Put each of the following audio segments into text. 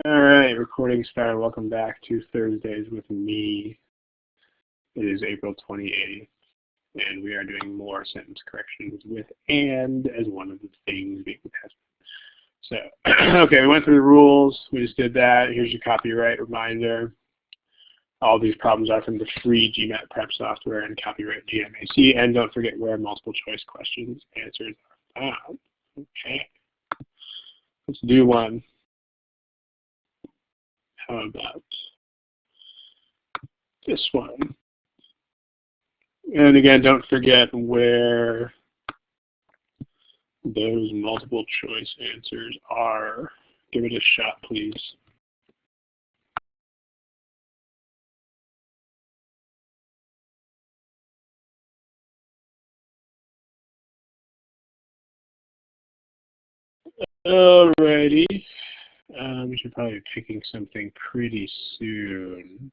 All right, recording started. Welcome back to Thursdays with me. It is April 28th, and we are doing more sentence corrections with "and" as one of the things being tested. So, okay, we went through the rules. We just did that. Here's your copyright reminder. All these problems are from the free GMAT prep software and copyright GMAC. And don't forget where multiple choice questions answers are found. Okay, let's do one. How about this one? And again, don't forget where those multiple choice answers are. Give it a shot, please. Alrighty. We should probably be picking something pretty soon.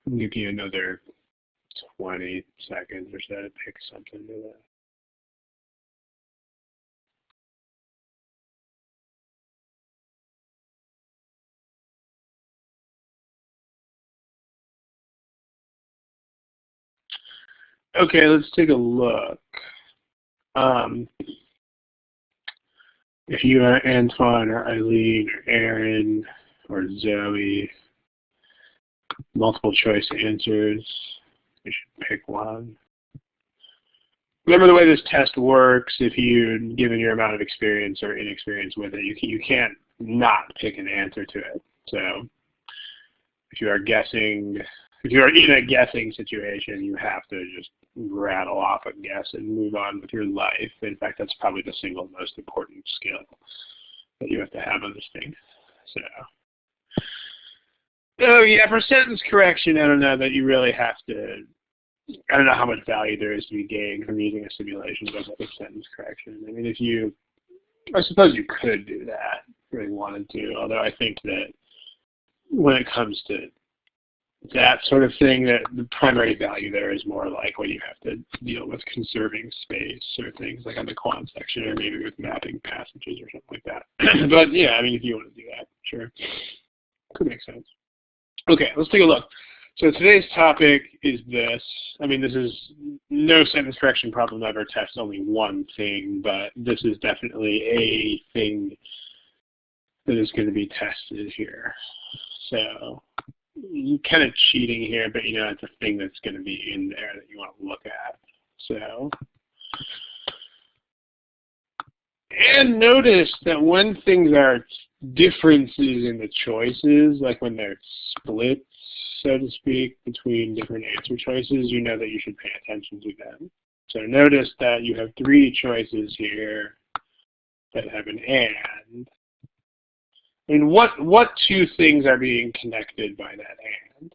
I'll give you another 20 seconds or so to pick something to that. Okay, let's take a look. If you are Antoine or Eileen or Aaron or Zoe, multiple choice answers, you should pick one. Remember the way this test works, if you, given your amount of experience or inexperience with it, you can't not pick an answer to it. So if you are guessing, if you are in a guessing situation, you have to just rattle off a guess and move on with your life. In fact, that's probably the single most important skill that you have to have on this thing. So yeah, for sentence correction, I don't know that you really have to, I don't know how much value there is to be gained from using a simulation method of sentence correction. I mean, I suppose you could do that if you really wanted to, although I think that when it comes to that sort of thing, that the primary value there is more like when you have to deal with conserving space or things like on the quant section, or maybe with mapping passages or something like that. But yeah, I mean, if you want to do that, sure. Could make sense. Okay, let's take a look. So today's topic is this. I mean, this is no sentence correction problem ever tests only one thing, but this is definitely a thing that is going to be tested here. So you're kind of cheating here, but you know, it's a thing that's going to be in there that you want to look at. So, and notice that when things are differences in the choices, like when they're split, so to speak, between different answer choices, you know that you should pay attention to them. So notice that you have three choices here that have an and. I mean, what two things are being connected by that and?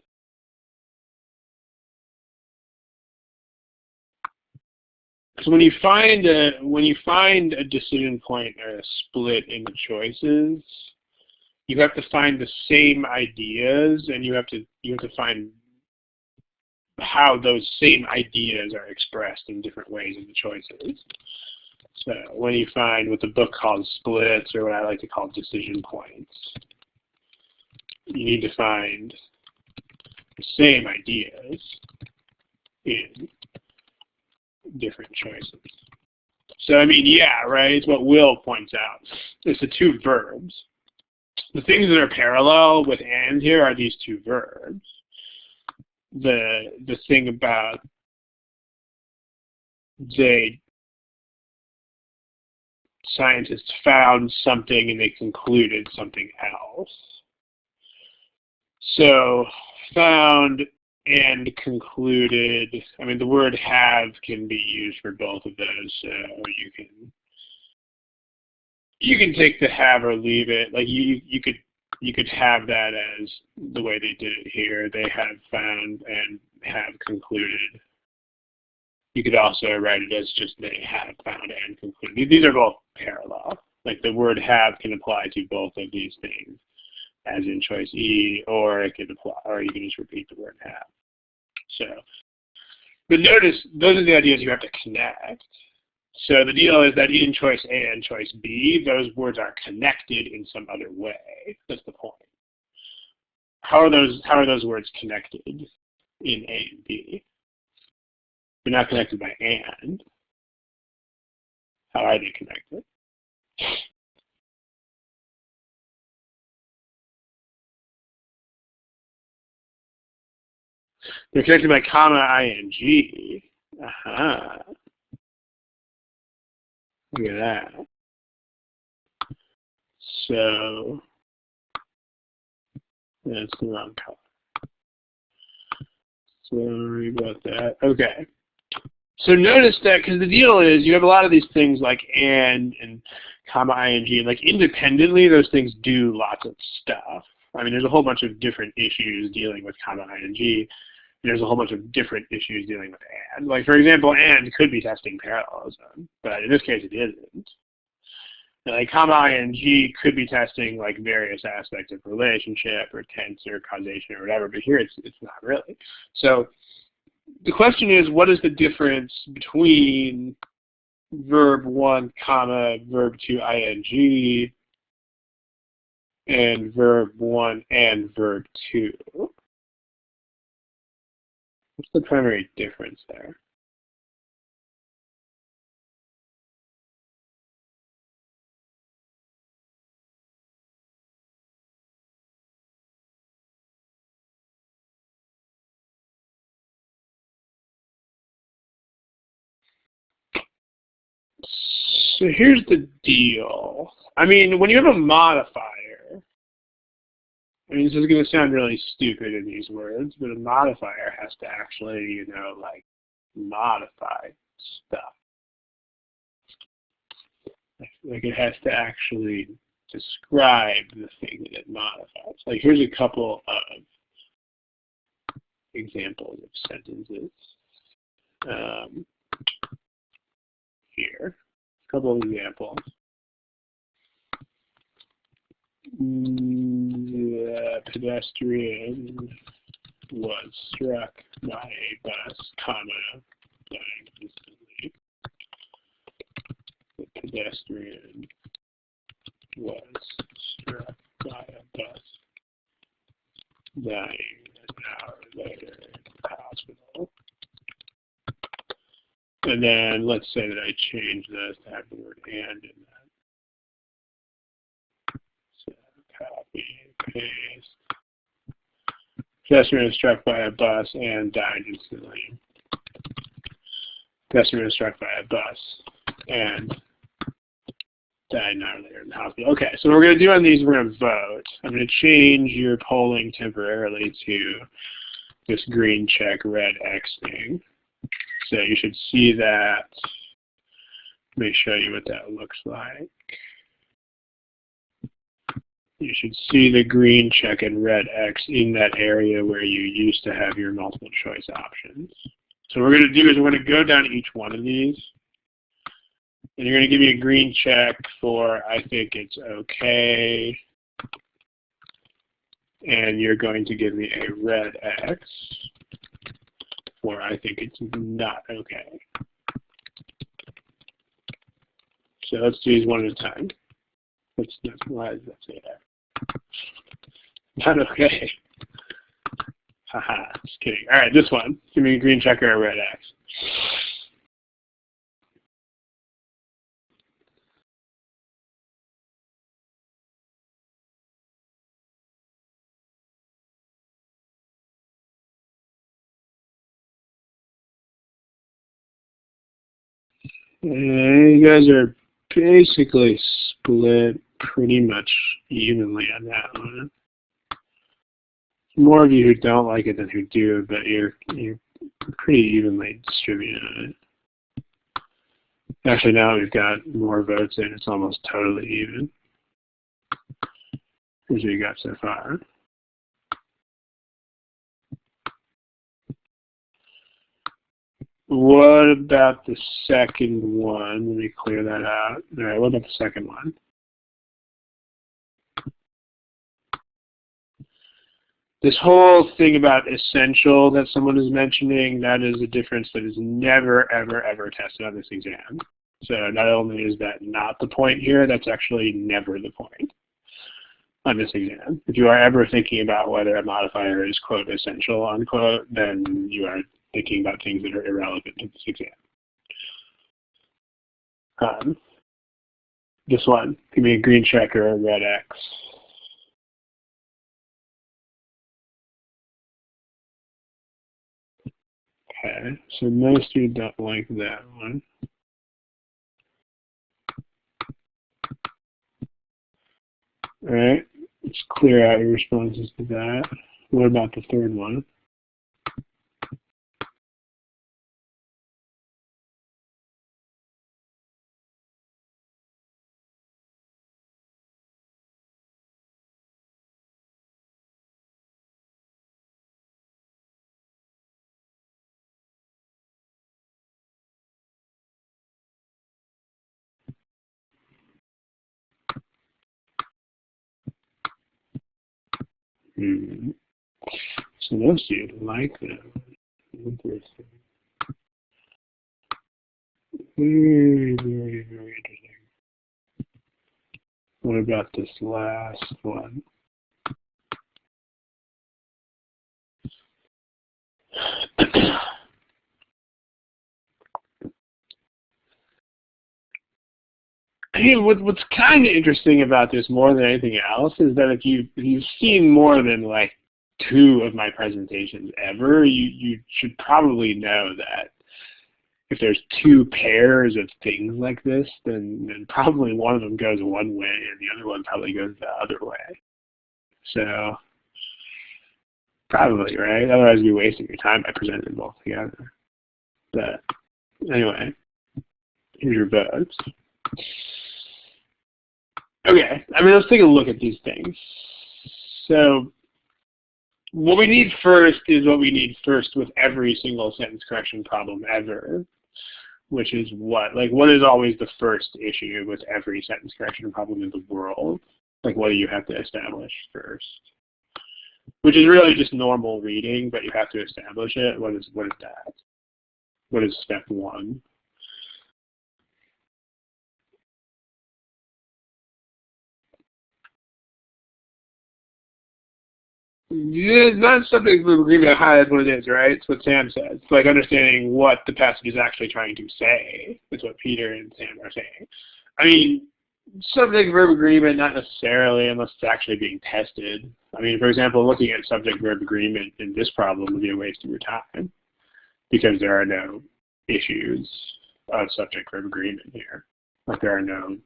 So when you find a decision point or a split in the choices, you have to find the same ideas, and you have to find how those same ideas are expressed in different ways in the choices. So when you find what the book calls splits, or what I like to call decision points, you need to find the same ideas in different choices. So I mean, yeah, right, it's what Will points out. It's the two verbs. The things that are parallel with and here are these two verbs. The thing about scientists found something and they concluded something else. So found and concluded, I mean, the word have can be used for both of those, so you can take the have or leave it. Like you could have that as the way they did it here. They have found and have concluded. You could also write it as just they have found and concluded. These are both parallel. Like the word have can apply to both of these things, as in choice E, or it could apply, or you can just repeat the word have. So, but notice those are the ideas you have to connect. So the deal is that in choice A and choice B, those words are connected in some other way. That's the point. How are those words connected in A and B? They're not connected by and. How are they connected? They're connected by comma ing. Aha. Look at that. So that's the wrong color. Sorry about that. Okay. So notice that, because the deal is you have a lot of these things like and comma ing, and like independently those things do lots of stuff. I mean, there's a whole bunch of different issues dealing with comma ing. There's a whole bunch of different issues dealing with and. Like, for example, and could be testing parallelism, but in this case it isn't. Like, comma ing could be testing like various aspects of relationship or tense or causation or whatever, but here it's not really. So the question is, what is the difference between verb 1, comma, verb 2, ing, and verb 1 and verb 2? What's the primary difference there? So here's the deal. I mean, when you have a modifier, I mean, this is going to sound really stupid in these words, but a modifier has to actually, you know, like, modify stuff. Like, it has to actually describe the thing that it modifies. Like, here's a couple of examples of sentences. Here, a couple of examples. The pedestrian was struck by a bus, comma, dying instantly. The pedestrian was struck by a bus, dying an hour later in the hospital. And then let's say that I change this to have the word and in that. So copy and paste. Pedestrian was struck by a bus and died instantly. Pedestrian was struck by a bus and died an hour later in the hospital. Okay, so what we're going to do on these, we're going to vote. I'm going to change your polling temporarily to this green check, red X thing. So you should see that. Let me show you what that looks like. You should see the green check and red X in that area where you used to have your multiple choice options. So what we're going to do is we're going to go down each one of these. And you're going to give me a green check for I think it's okay. And you're going to give me a red X for I think it's not okay. So let's do these one at a time. Why does that say that? Not okay. Haha, just kidding. All right, this one. Give me a green check or a red X. You guys are basically split pretty much evenly on that one. More of you who don't like it than who do, but you're pretty evenly distributed on it. Actually, now we've got more votes in. It's almost totally even. Here's what you got so far. What about the second one? Let me clear that out. All right, what about the second one? This whole thing about essential that someone is mentioning, that is a difference that is never, ever, ever tested on this exam. So not only is that not the point here, that's actually never the point on this exam. If you are ever thinking about whether a modifier is, quote, essential, unquote, then you are thinking about things that are irrelevant to this exam. This one, give me a green check or a red X. Okay, so most of you don't like that one. All right, let's clear out your responses to that. What about the third one? So most of you like that. Interesting. Very, very, very interesting. What about this last one? I mean, what's kind of interesting about this more than anything else is that if you've seen more than like 2 of my presentations ever, you should probably know that if there's 2 pairs of things like this, then probably one of them goes one way and the other one probably goes the other way. So probably, right? Otherwise you'd be wasting your time by presenting them both together. But anyway, here's your votes. Okay, I mean, let's take a look at these things. So what we need first is what we need first with every single sentence correction problem ever, which is what? Like, what is always the first issue with every sentence correction problem in the world? Like, what do you have to establish first? Which is really just normal reading, but you have to establish it. What is that? What is step 1? Yeah, it's not subject of agreement. That's what it is, right? It's what Sam says. It's like understanding what the passage is actually trying to say. That's what Peter and Sam are saying. I mean, subject-verb agreement, not necessarily, unless it's actually being tested. I mean, for example, looking at subject-verb agreement in this problem would be a waste of your time because there are no issues of subject-verb agreement here. Like there are no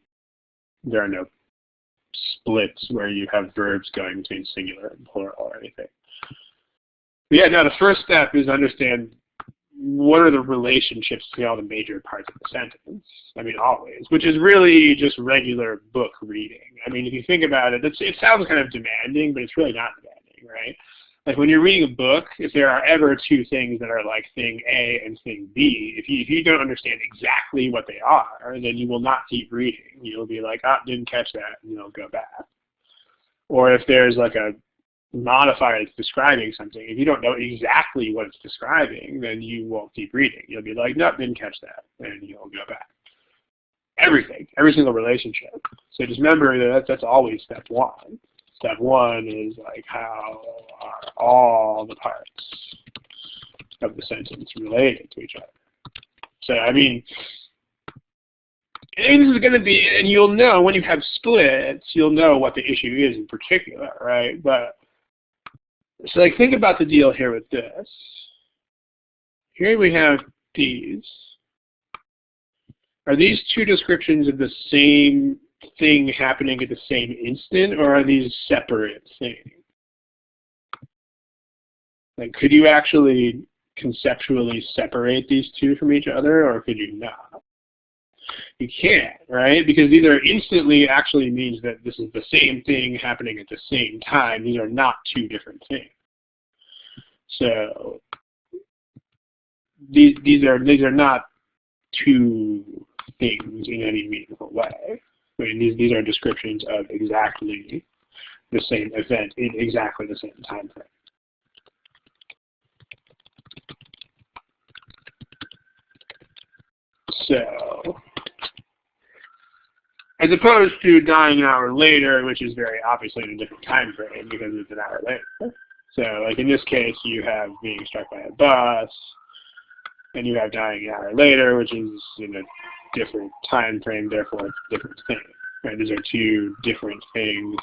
splits where you have verbs going between singular and plural or anything. But yeah, no, the first step is understand what are the relationships between all the major parts of the sentence. I mean, always, which is really just regular book reading. I mean, if you think about it, it sounds kind of demanding, but it's really not demanding, right? Like when you're reading a book, if there are ever 2 things that are like thing A and thing B, if you don't understand exactly what they are, then you will not keep reading. You'll be like, ah, didn't catch that, and you'll go back. Or if there's like a modifier that's describing something, if you don't know exactly what it's describing, then you won't keep reading. You'll be like, nope, didn't catch that, and you'll go back. Everything, every single relationship. So just remember that that's always step 1. Step 1 is like, how are all the parts of the sentence related to each other? So, I mean, and this is going to be, and you'll know when you have splits, you'll know what the issue is in particular, right? But, so like think about the deal here with this. Here we have these. Are these 2 descriptions of the same thing happening at the same instant, or are these separate things? Like, could you actually conceptually separate these 2 from each other, or could you not? You can't, right? Because these are instantly actually means that this is the same thing happening at the same time. These are not 2 different things. So these are not 2 things in any meaningful way. I mean, these are descriptions of exactly the same event in exactly the same time frame. So As opposed to dying an hour later, which is very obviously in a different time frame because it's an hour later. So, like in this case, you have being struck by a bus, and you have dying an hour later, which is in a different time frame, therefore it's a different thing. Right? These are two different things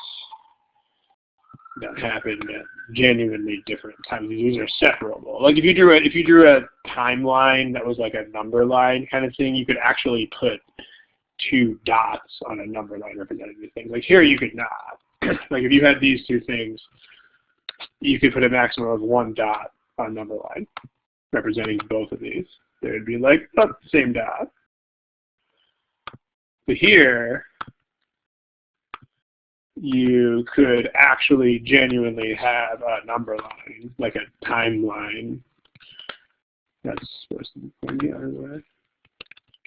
that happen at genuinely different times. These are separable. Like if you drew a timeline that was like a number line kind of thing, you could actually put two dots on a number line representing the things. Like here you could not. Like if you had these two things, you could put a maximum of one dot on number line representing both of these. There would be like the same dot. But here, you could actually genuinely have a number line, like a timeline. That's supposed to be going the other way.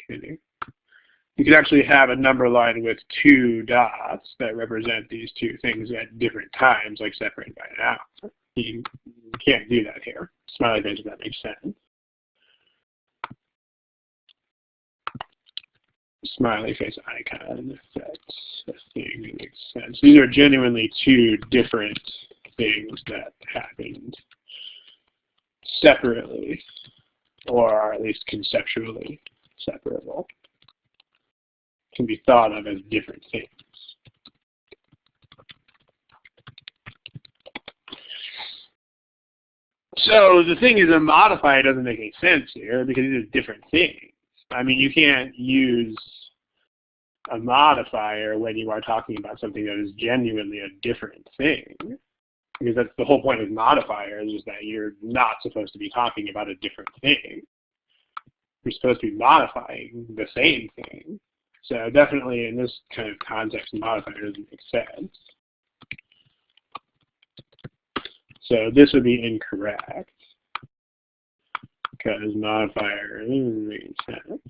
Kidding. You could actually have a number line with two dots that represent these two things at different times, like separated by an hour. You can't do that here. Smiley face, if that makes sense. Smiley face icon affects a thing that makes sense. These are genuinely two different things that happened separately, or are at least conceptually separable. Can be thought of as different things. So the thing is, a modifier doesn't make any sense here because these are different things. I mean, you can't use a modifier when you are talking about something that is genuinely a different thing. Because that's the whole point of modifiers, is that you're not supposed to be talking about a different thing. You're supposed to be modifying the same thing. So definitely in this kind of context, modifier doesn't make sense. So this would be incorrect, because modifier doesn't make sense.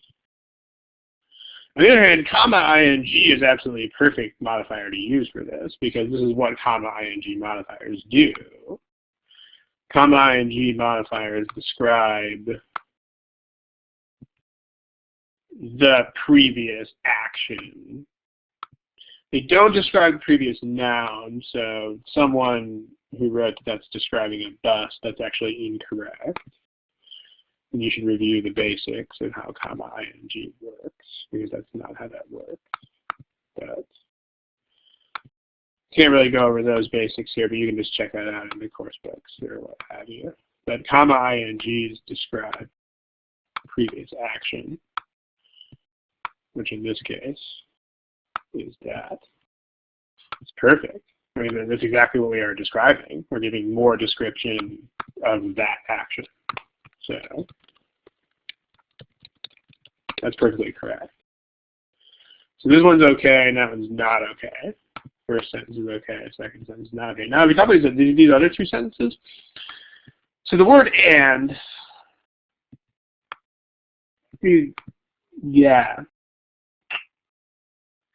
On the other hand, comma ing is absolutely a perfect modifier to use for this, because this is what comma ing modifiers do. Comma ing modifiers describe the previous action. They don't describe the previous noun, so someone who wrote that's describing a bus, that's actually incorrect. And you should review the basics of how comma ing works, because that's not how that works. But can't really go over those basics here, but you can just check that out in the course books or what have you. But comma ings describe previous action, which in this case is that. It's perfect. I mean, that's exactly what we are describing. We're giving more description of that action. So that's perfectly correct. So this one's okay, and that one's not okay. First sentence is okay, second sentence is not okay. Now, if you talk about these other two sentences, so the word and, yeah,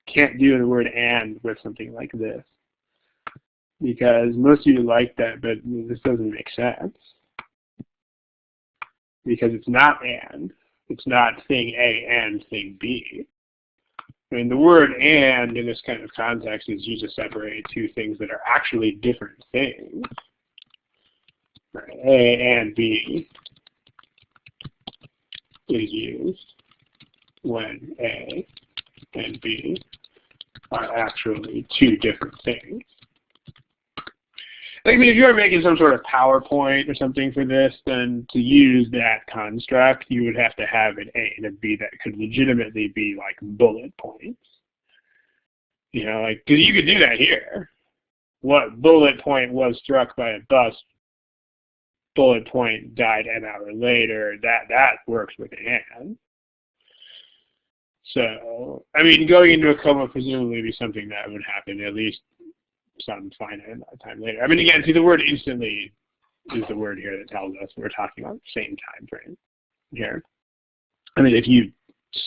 can't do the word and with something like this, because most of you like that, but this doesn't make sense, because it's not and. It's not thing A and thing B. I mean, the word and in this kind of context is used to separate two things that are actually different things. Right. A and B is used when A and B are actually two different things. I mean, if you were making some sort of PowerPoint or something for this, then to use that construct, you would have to have an A and a B that could legitimately be like bullet points. You know, like, because you could do that here. What bullet point was struck by a bus, bullet point died an hour later, that works with and. So, I mean, going into a coma presumably be something that would happen at least some finite amount of time later. I mean, again, see, the word instantly is the word here that tells us we're talking about the same time frame here. I mean, if you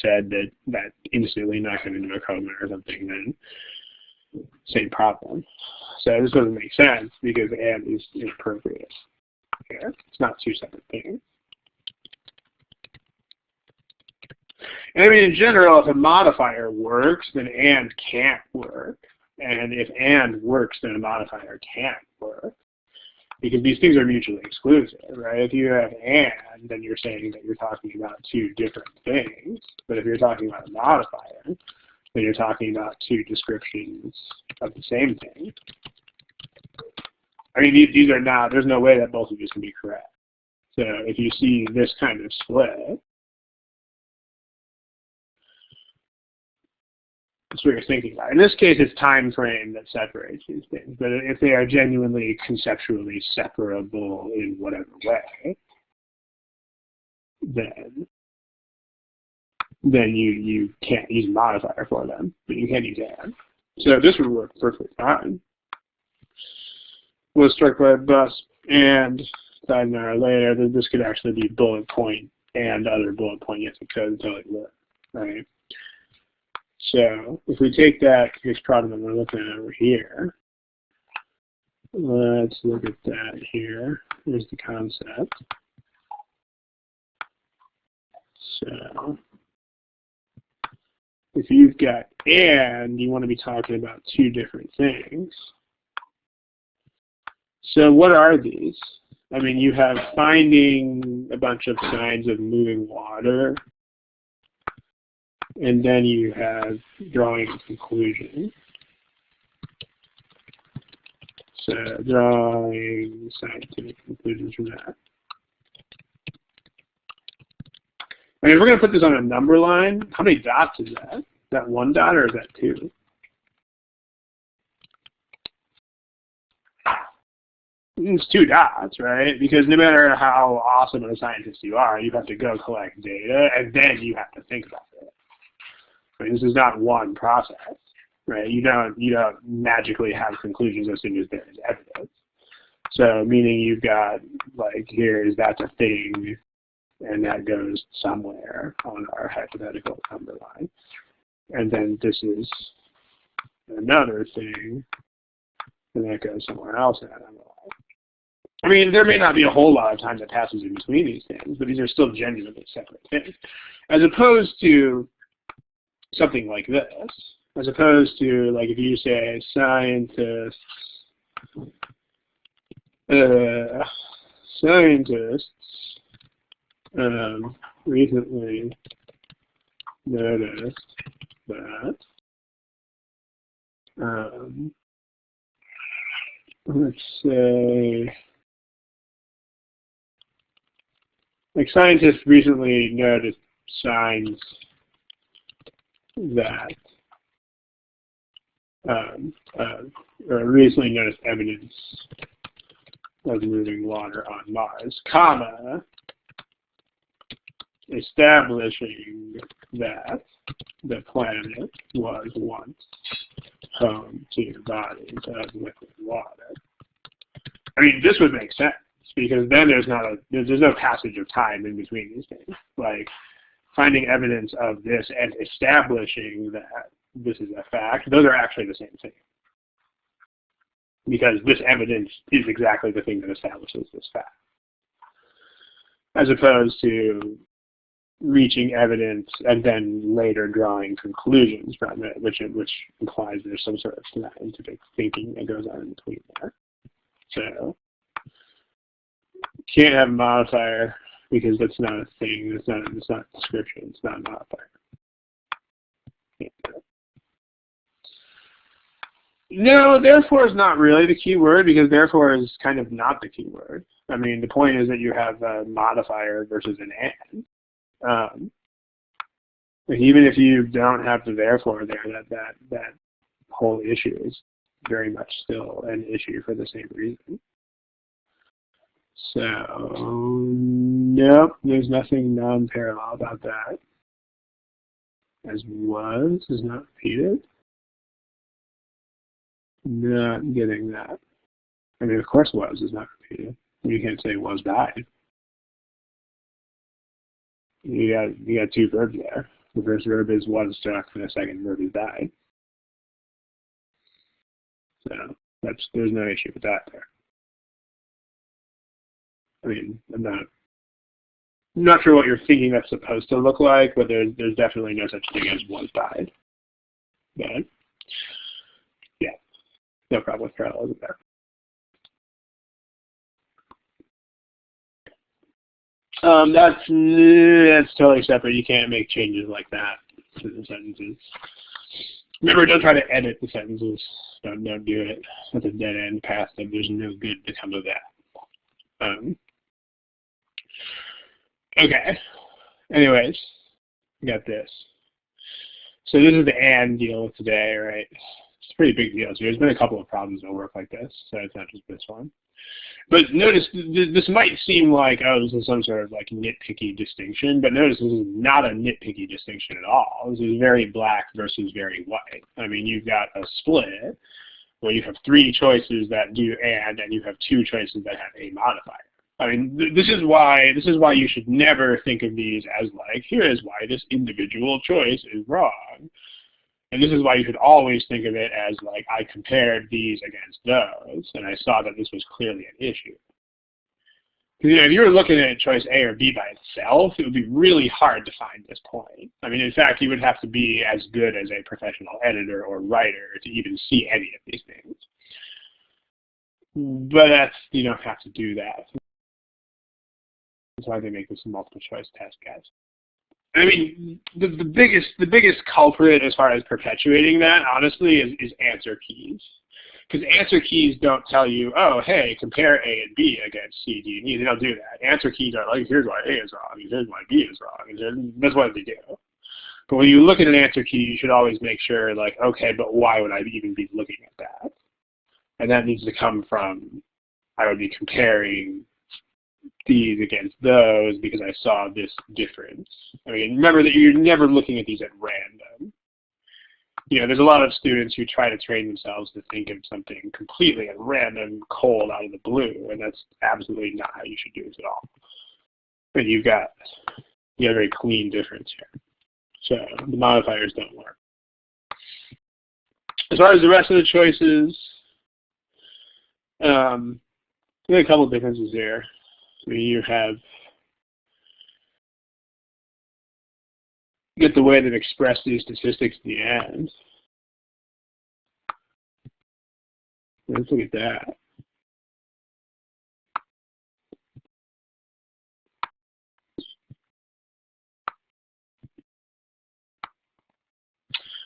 said that instantly not going into a coma or something, then same problem. So this doesn't make sense because and is appropriate here. It's not two separate things. I mean, in general, if a modifier works, then and can't work. And if and works, then a modifier can't work. Because these things are mutually exclusive, right? If you have and, then you're saying that you're talking about two different things. But if you're talking about a modifier, then you're talking about two descriptions of the same thing. I mean, these are not, there's no way that both of these can be correct. So if you see this kind of split, that's what you're thinking about. In this case, it's time frame that separates these things. But if they are genuinely conceptually separable in whatever way, then you can't use a modifier for them, but you can use and. So this would work perfectly fine. Was struck by a bus and died an hour later. This could actually be bullet point and other bullet point. Yes, it could until it worked, right? So if we take that case problem that we're looking at over here, let's look at that here. Here's the concept. So if you've got and, you want to be talking about two different things. So what are these? I mean, you have finding a bunch of signs of moving water, and then you have drawing a conclusion. So drawing scientific conclusions from that. I mean, if we're going to put this on a number line, how many dots is that? Is that one dot or is that two? It's two dots, right? Because no matter how awesome of a scientist you are, you have to go collect data, and then you have to think about it. I mean, this is not one process, right? You don't magically have conclusions as soon as there is evidence. So meaning you've got, like, that's a thing, and that goes somewhere on our hypothetical number line. And then this is another thing, and that goes somewhere else in that number line. I mean, there may not be a whole lot of time that passes in between these things, but these are still genuinely separate things. As opposed to something like this. As opposed to, like, if you say scientists recently noticed that let's say, like, scientists recently noticed signs that, or recently noticed evidence of moving water on Mars, comma, establishing that the planet was once home to bodies of liquid water. I mean, this would make sense because then there's no passage of time in between these things. Like, finding evidence of this and establishing that this is a fact, those are actually the same thing. Because this evidence is exactly the thing that establishes this fact. As opposed to reaching evidence and then later drawing conclusions from it, which implies there's some sort of scientific thinking that goes on in between there. So, can't have a modifier because that's not a thing. It's not a description. It's not a modifier. No, therefore is not really the key word because therefore is kind of not the key word. I mean, the point is that you have a modifier versus an and. Even if you don't have the therefore there, that whole issue is very much still an issue for the same reason. So, nope, there's nothing non-parallel about that. As was is not repeated. Not getting that. I mean, of course was is not repeated. You can't say was died. You got two verbs there. The first verb is was struck, and the second verb is died. So there's no issue with that there. I mean, I'm not sure what you're thinking that's supposed to look like, but there's definitely no such thing as one side. But yeah, no problem with parallelism there. That's totally separate. You can't make changes like that to the sentences. Remember, don't try to edit the sentences. Don't do it. That's a dead end path. There's no good to come of that. Okay. Anyways, we got this. So this is the and deal today, right? It's a pretty big deal. So there's been a couple of problems that work like this, so it's not just this one. But notice, this might seem like, oh, this is some sort of like nitpicky distinction, but notice this is not a nitpicky distinction at all. This is very black versus very white. I mean, you've got a split where you have 3 choices that do and you have 2 choices that have a modifier. I mean, this is why you should never think of these as like, here is why this individual choice is wrong. And this is why you should always think of it as like, I compared these against those, and I saw that this was clearly an issue. Because, you know, if you were looking at choice A or B by itself, it would be really hard to find this point. I mean, in fact, you would have to be as good as a professional editor or writer to even see any of these things. But you don't have to do that. That's why they make this a multiple choice test, guys. I mean, the biggest culprit as far as perpetuating that, honestly, is answer keys. Because answer keys don't tell you, oh, hey, compare A and B against C, D, and E. They don't do that. Answer keys are like, here's why A is wrong, and here's why B is wrong, and that's what they do. But when you look at an answer key, you should always make sure, like, okay, but why would I even be looking at that? And that needs to come from, I would be comparing these against those because I saw this difference. I mean, remember that you're never looking at these at random. You know, there's a lot of students who try to train themselves to think of something completely at random, cold, out of the blue, and that's absolutely not how you should do this at all. But you have a very clean difference here. So the modifiers don't work. As far as the rest of the choices, there are a couple of differences there. You get the way they've expressed these statistics in the end. Let's look at that.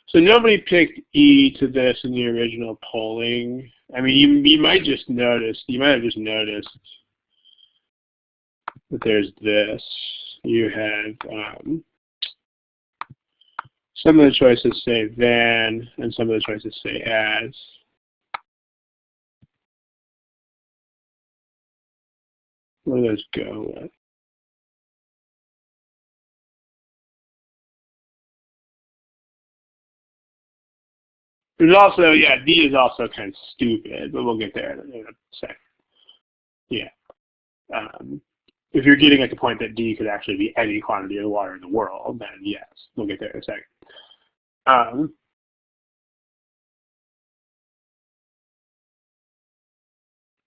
So nobody picked E to this in the original polling. I mean, you might have just noticed that there's this. You have some of the choices say then, and some of the choices say as. What do those go with? There's also, yeah, D is also kind of stupid, but we'll get there in a second. Yeah. If you're getting at the point that D could actually be any quantity of water in the world, then yes, we'll get there in a second.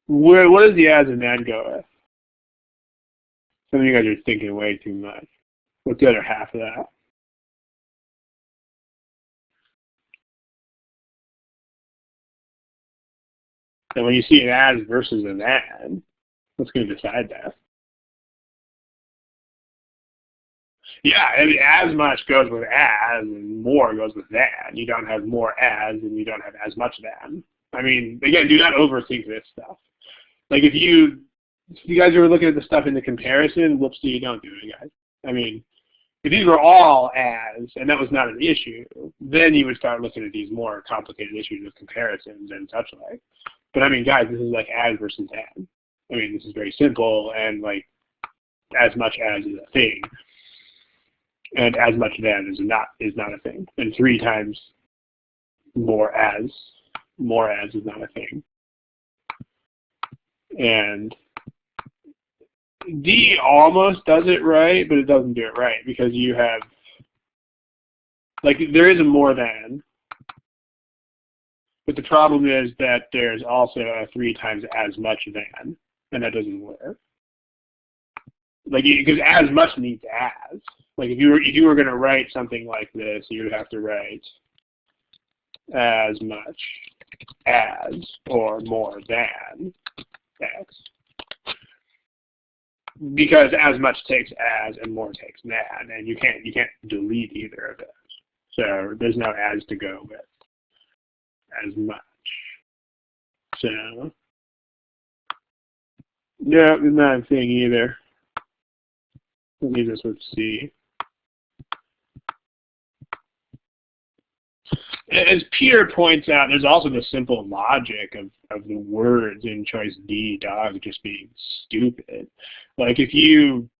What does the as and then go with? Some of you guys are thinking way too much. What's the other half of that? And when you see an as versus an and, what's going to decide that? Yeah, I mean, as much goes with as, and more goes with than. You don't have more as, and you don't have as much than. I mean, again, do not overthink this stuff. Like if you guys were looking at the stuff in the comparison, whoopsie, you don't do it, guys. I mean, if these were all as, and that was not an issue, then you would start looking at these more complicated issues of comparisons and such like. But I mean, guys, this is like as versus and. I mean, this is very simple, and like as much as is a thing, and as much than is not a thing. And 3 times more as is not a thing. And D almost does it right, but it doesn't do it right because you have, like, there is a more than, but the problem is that there's also a 3 times as much than, and that doesn't work. like, because as much needs as. Like if you were going to write something like this, you would have to write as much as or more than X. Because as much takes as and more takes than, and you can't delete either of those. So there's no as to go with as much. So no, there's not a thing either. Let me just with C. As Peter points out, there's also the simple logic of the words in choice D, dog, just being stupid. Like if you,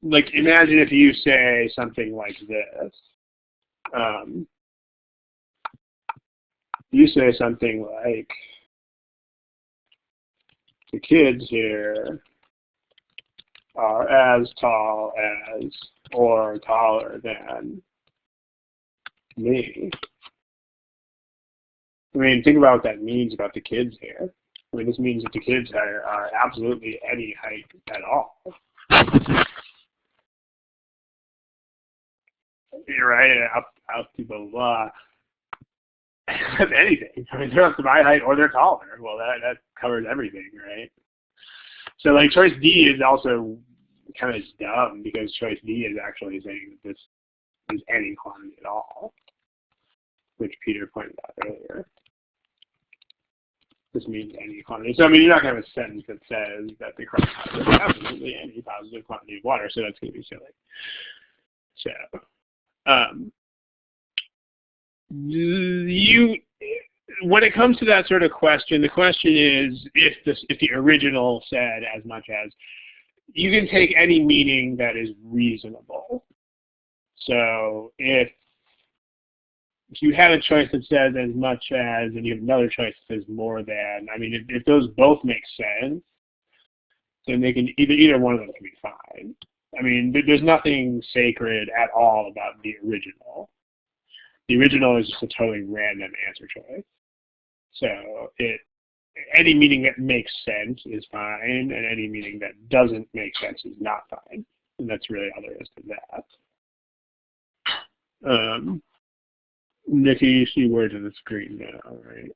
like imagine if you say something like this. You say something like, the kids here are as tall as or taller than me. I mean, think about what that means about the kids here. I mean, this means that the kids are absolutely any height at all. You're right, up to blah, blah, blah. Anything. I mean, they're up to my height or they're taller. Well, that covers everything, right? So, like, choice D is also kind of dumb because choice D is actually saying that this is any quantity at all, which Peter pointed out earlier. This means any quantity. So, I mean, you're not going to have a sentence that says that the crust is absolutely any positive quantity of water, so that's going to be silly. So, when it comes to that sort of question, the question is if the original said as much as, you can take any meaning that is reasonable. So if you have a choice that says as much as, and you have another choice that says more than, I mean, if those both make sense, then they can either one of them can be fine. I mean, there's nothing sacred at all about the original. The original is just a totally random answer choice. So any meaning that makes sense is fine, and any meaning that doesn't make sense is not fine. And that's really all there is to that. Nikki, you see words on the screen now, right?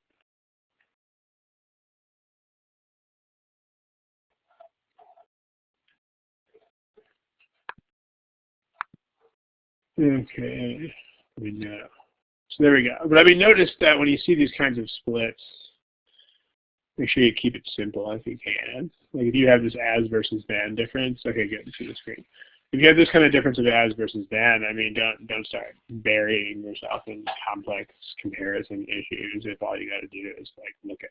Okay, we know. So there we go. But I mean, notice that when you see these kinds of splits, make sure you keep it simple if you can. Like if you have this as versus than difference, okay, good, see the screen. If you have this kind of difference of as versus than, I mean, don't start burying yourself in complex comparison issues if all you got to do is like look at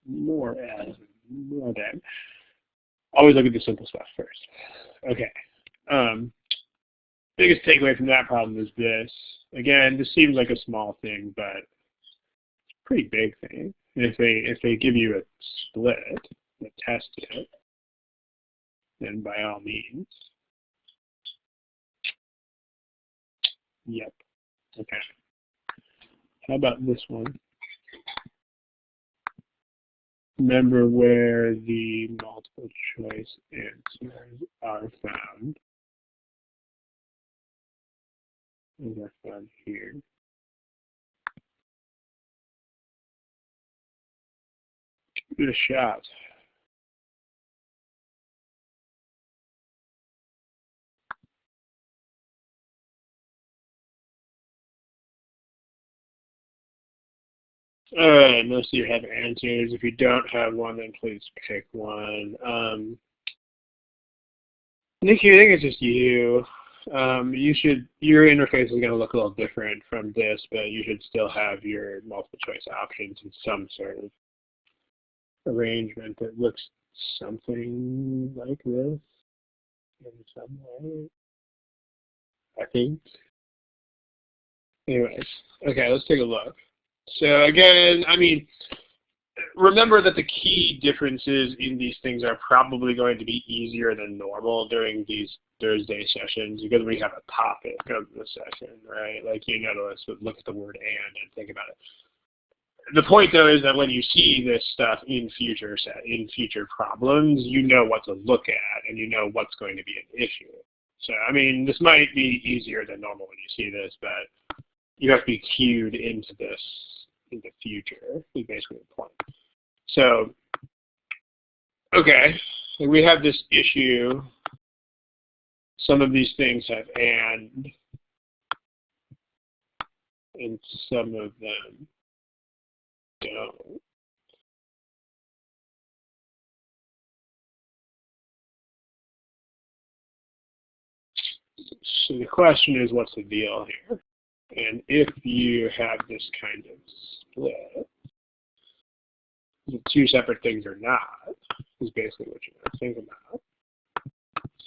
more as and more than. Always look at the simple stuff first. Okay. Biggest takeaway from that problem is this. Again, this seems like a small thing, but it's a pretty big thing. If they give you a split, a test it, then by all means. Yep. Okay. How about this one? Remember where the multiple choice answers are found. These are found here. Give it a shot. All right, most of you have answers. If you don't have one, then please pick one. Nikki, I think it's just you. Your interface is going to look a little different from this, but you should still have your multiple choice options in some sort of arrangement that looks something like this in some way, I think. Anyways, okay, let's take a look. So again, I mean, remember that the key differences in these things are probably going to be easier than normal during these Thursday sessions because we have a topic of the session, right? Like, you know, let's look at the word and think about it. the point though is that when you see this stuff in future problems, you know what to look at and you know what's going to be an issue. So I mean, this might be easier than normal when you see this, but you have to be cued into this in the future, is basically the point. So, okay, so we have this issue. Some of these things have and some of them don't. So the question is, what's the deal here? And if you have this kind of split, the two separate things or not, is basically what you're going to think about.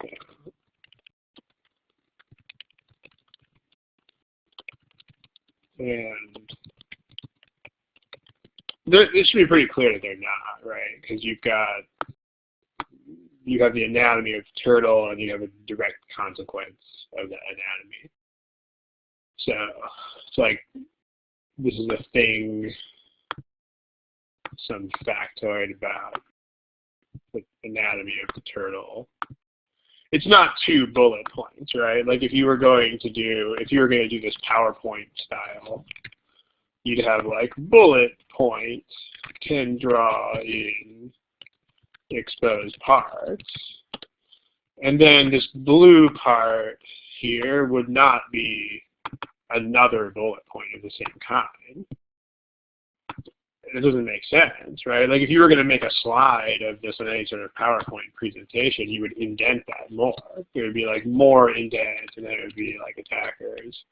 So, and it should be pretty clear that they're not, right? Because you have the anatomy of the turtle and you have a direct consequence of that anatomy. So it's like this is a thing, some factoid about the anatomy of the turtle. It's not 2 bullet points, right? Like if you were going to do this PowerPoint style, you'd have like bullet points can draw in exposed parts. And then this blue part here would not be another bullet point of the same kind. It doesn't make sense, right? Like if you were going to make a slide of this in any sort of PowerPoint presentation, you would indent that more. It would be like more indent, and then it would be like attackers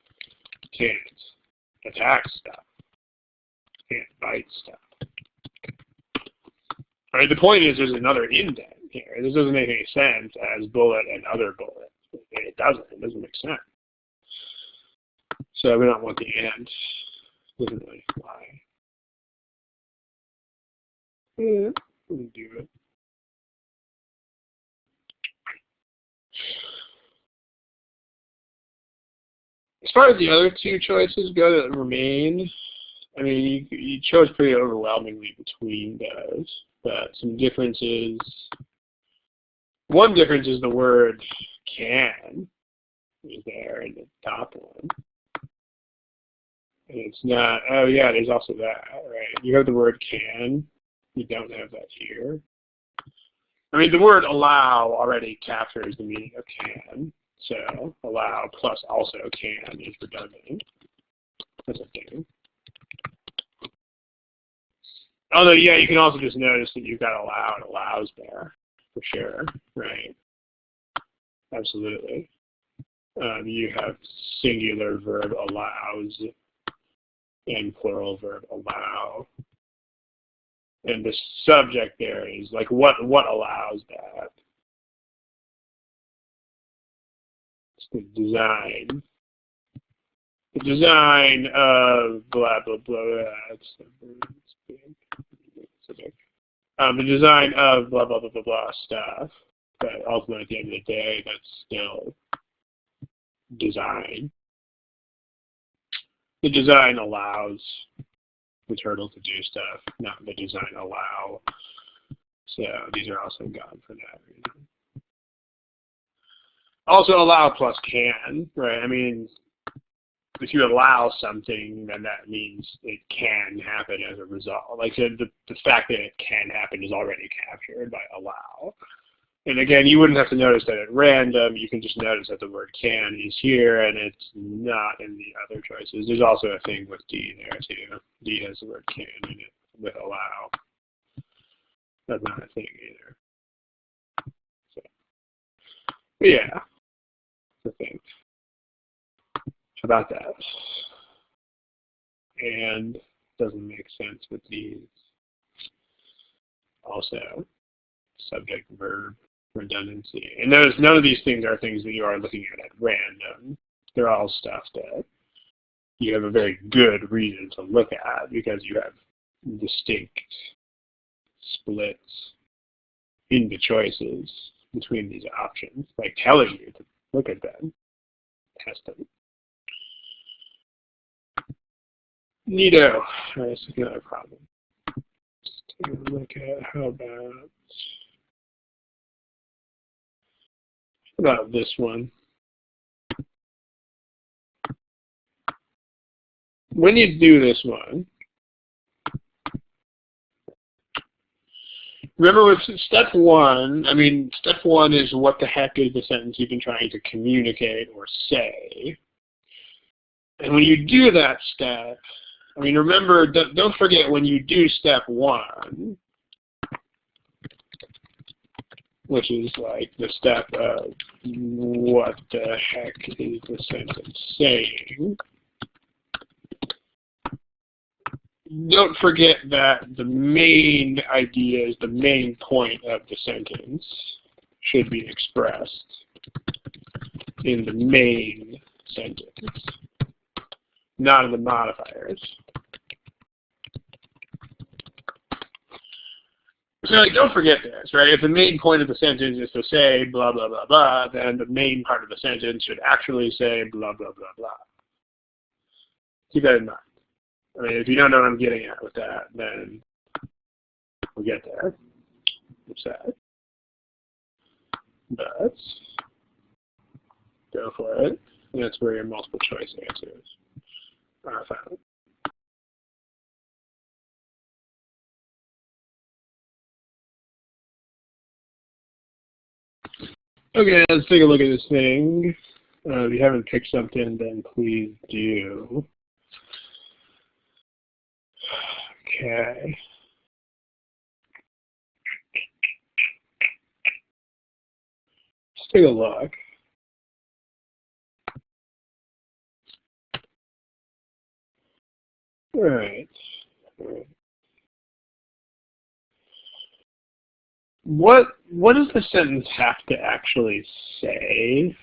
can't attack stuff, can't bite stuff. Right? The point is there's another indent here. This doesn't make any sense as bullet and other bullet. It doesn't make sense. So we don't want the and. Doesn't really fly. Yeah, we'll do it. As far as the other two choices go that remain, I mean, you chose pretty overwhelmingly between those, but some differences. One difference is the word can is there in the top one. And it's not, oh yeah, there's also that, right? You have the word can. You don't have that here. I mean, the word allow already captures the meaning of can. So allow plus also can is redundant. That's a thing. Although, yeah, you can also just notice that you've got allow and allows there, for sure, right? Absolutely. You have singular verb allows and plural verb allow. And the subject there is like what allows that? It's the design. The design of blah blah blah. The design of blah blah blah blah blah stuff. But ultimately, at the end of the day, that's still design. The design allows the turtle to do stuff, not the design allow. So these are also gone for that reason. Also allow plus can, right? I mean, if you allow something, then that means it can happen as a result. Like the fact that it can happen is already captured by allow. And again, you wouldn't have to notice that at random. You can just notice that the word can is here, and it's not in the other choices. There's also a thing with D there, too. D has the word can in it with allow. That's not a thing either. So, but yeah, the thing. How about that? And doesn't make sense with these. Also, subject, verb, redundancy. And notice none of these things are things that you are looking at random. They're all stuff that you have a very good reason to look at because you have distinct splits in the choices between these options, like telling you to look at them, test them. Neato. All right, let's look at another problem. Let's take a look at how about this one. When you do this one, remember with step one, step one is what the heck is the sentence you've been trying to communicate or say. And when you do that step, remember, don't forget when you do step one, which is like the step of what the heck is the sentence saying, don't forget that the main ideas, the main point of the sentence should be expressed in the main sentence, not in the modifiers. So don't forget this, right? If the main point of the sentence is to say blah, blah, blah, blah, then the main part of the sentence should actually say blah, blah, blah, blah. Keep that in mind. If you don't know what I'm getting at with that, then we'll get there. It's sad. But go for it. And that's where your multiple choice answers are found. Okay, let's take a look at this thing. If you haven't picked something, then please do. Okay. Let's take a look. All right. What does the sentence have to actually say?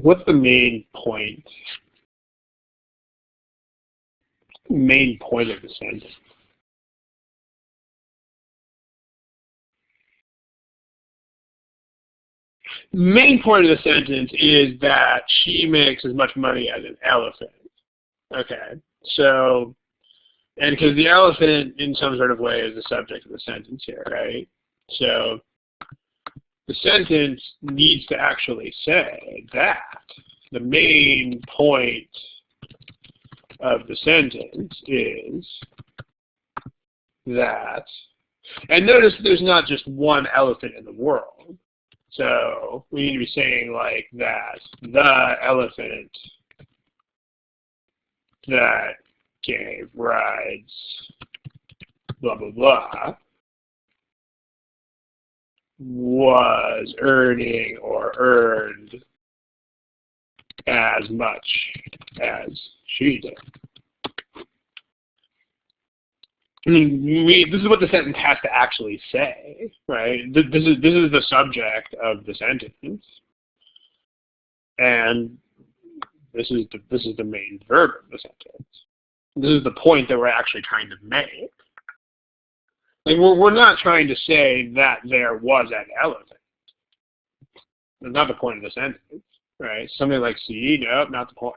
What's the main point? Main point of the sentence? The main point of the sentence is that she makes as much money as an elephant. Okay, so, and because the elephant in some sort of way is the subject of the sentence here, right? So the sentence needs to actually say that the main point of the sentence is that, and notice there's not just one elephant in the world. So we need to be saying like that the elephant that gave rides, blah, blah, blah, was earning or earned as much as she did. This is what the sentence has to actually say, right? This is the subject of the sentence, and this is the main verb of the sentence. This is the point that we're actually trying to make. Like we're not trying to say that there was an elephant. That's not the point of the sentence, right? Something like C, nope, not the point.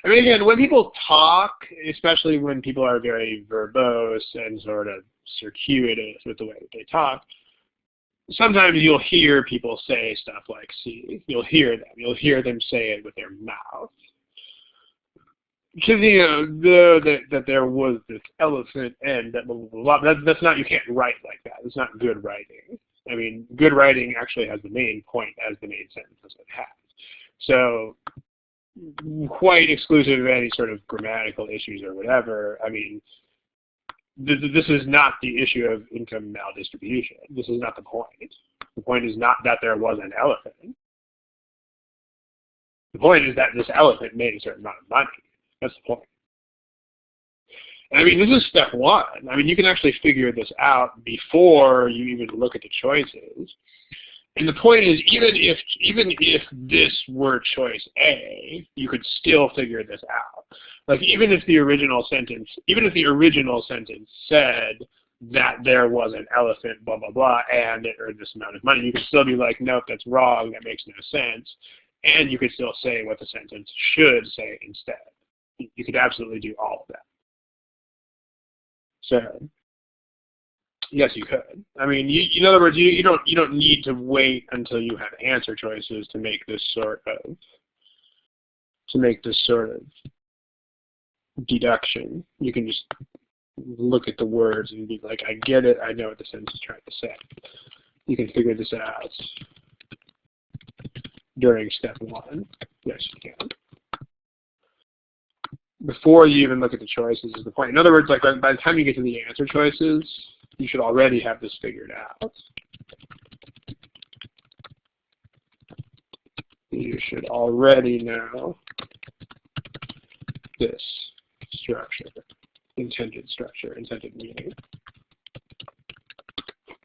Again, when people talk, especially when people are very verbose and sort of circuitous with the way that they talk, sometimes you'll hear people say stuff like C. You'll hear them. You'll hear them say it with their mouth. Because, that there was this elephant and that blah, blah, blah. That's not, you can't write like that. It's not good writing. Good writing actually has the main point as the main sentence as it has. So, quite exclusive of any sort of grammatical issues or whatever, this is not the issue of income maldistribution. This is not the point. The point is not that there was an elephant. The point is that this elephant made a certain amount of money. That's the point. This is step one. You can actually figure this out before you even look at the choices. And the point is, even if this were choice A, you could still figure this out. Like even if the original sentence said that there was an elephant, blah blah blah, and it earned this amount of money, you could still be like, nope, that's wrong. That makes no sense. And you could still say what the sentence should say instead. You could absolutely do all of that. So yes, you could. I mean, in other words, you don't need to wait until you have answer choices to make this sort of deduction. You can just look at the words and be like, I get it. I know what the sentence is trying to say. You can figure this out during step 1. Yes, you can. Before you even look at the choices is the point. In other words, like by the time you get to the answer choices, you should already have this figured out. You should already know this structure, intended meaning.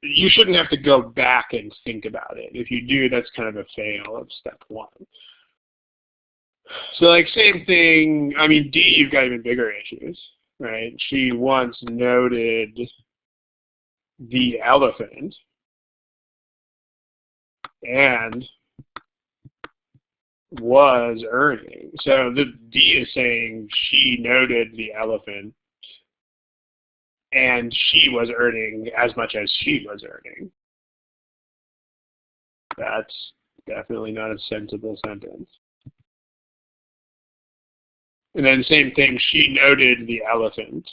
You shouldn't have to go back and think about it. If you do, that's kind of a fail of step 1. So like same thing, I mean, D, you've got even bigger issues, right? She once noted the elephant and was earning. So the D is saying she noted the elephant and she was earning as much as she was earning. That's definitely not a sensible sentence. And then same thing, she noted the elephant.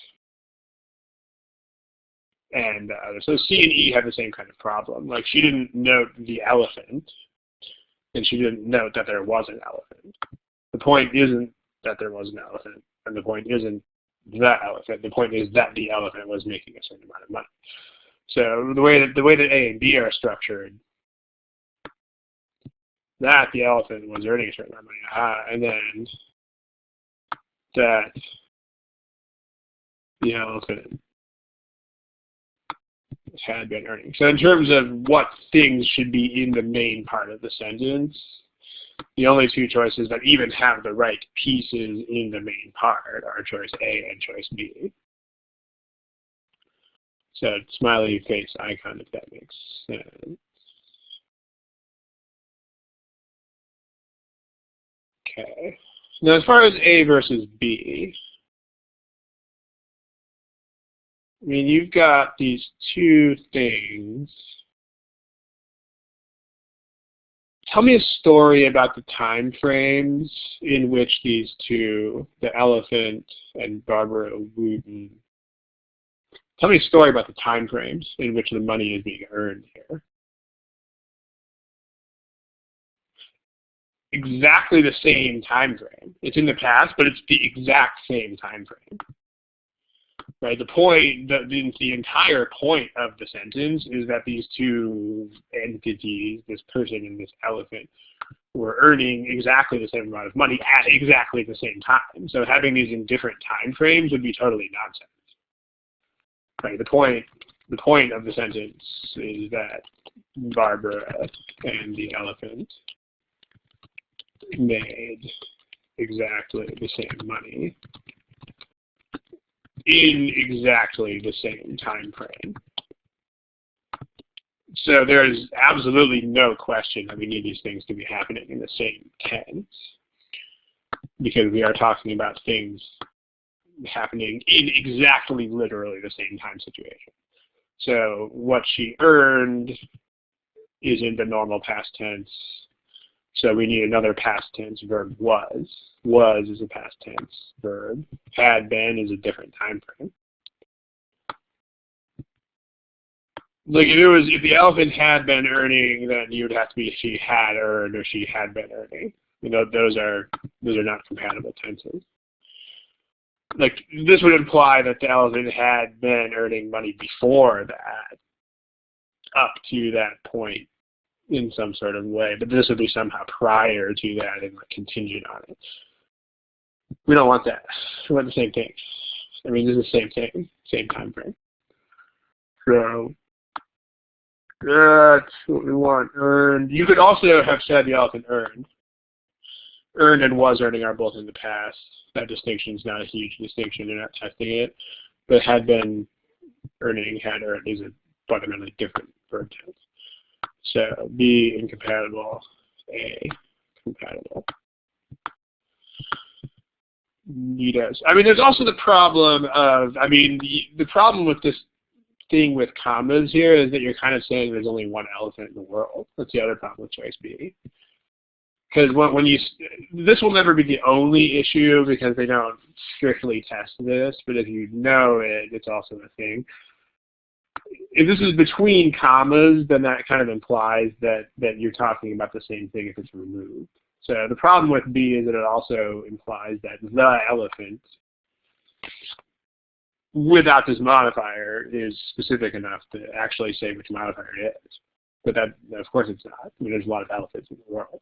And so C and E have the same kind of problem. Like she didn't note the elephant, and she didn't note that there was an elephant. The point isn't that there was an elephant, and the point isn't the elephant. The point is that the elephant was making a certain amount of money. So the way that A and B are structured, that the elephant was earning a certain amount of money, and then that the elephant had been earning. So in terms of what things should be in the main part of the sentence, the only two choices that even have the right pieces in the main part are choice A and choice B. So smiley face icon, if that makes sense. Okay. Now as far as A versus B, I mean, you've got these two things. Tell me a story about the time frames in which these two, the elephant and Barbara Wooten, tell me a story about the time frames in which the money is being earned here. Exactly the same time frame. It's in the past, but it's the exact same time frame. Right. The point, the entire point of the sentence is that these two entities, this person and this elephant, were earning exactly the same amount of money at exactly the same time. So having these in different time frames would be totally nonsense. Right. The point of the sentence is that Barbara and the elephant made exactly the same money in exactly the same time frame. So there is absolutely no question that we need these things to be happening in the same tense, because we are talking about things happening in exactly literally the same time situation. So what she earned is in the normal past tense. So we need another past tense verb, was. Was is a past tense verb. Had been is a different time frame. Like if the elephant had been earning, then you would have to be she had earned or she had been earning. You know, those are not compatible tenses. Like this would imply that the elephant had been earning money before that, up to that point in some sort of way, but this would be somehow prior to that and like contingent on it. We don't want that. We want the same thing. I mean, this is the same thing, same time frame. So that's what we want. Earned. You could also have said the elephant earned. Earned and was earning are both in the past. That distinction is not a huge distinction. They're not testing it. But had been earning, had earned is a fundamentally different verb tense. So B incompatible, A compatible. Neatos. I mean, there's also the problem of, I mean, the problem with this thing with commas here is that you're kind of saying there's only one elephant in the world. That's the other problem with choice B. Because when you, this will never be the only issue because they don't strictly test this, but if you know it, it's also a thing. If this is between commas, then that kind of implies that you're talking about the same thing if it's removed. So the problem with B is that it also implies that the elephant, without this modifier, is specific enough to actually say which modifier it is. But that, of course, it's not. I mean, there's a lot of elephants in the world.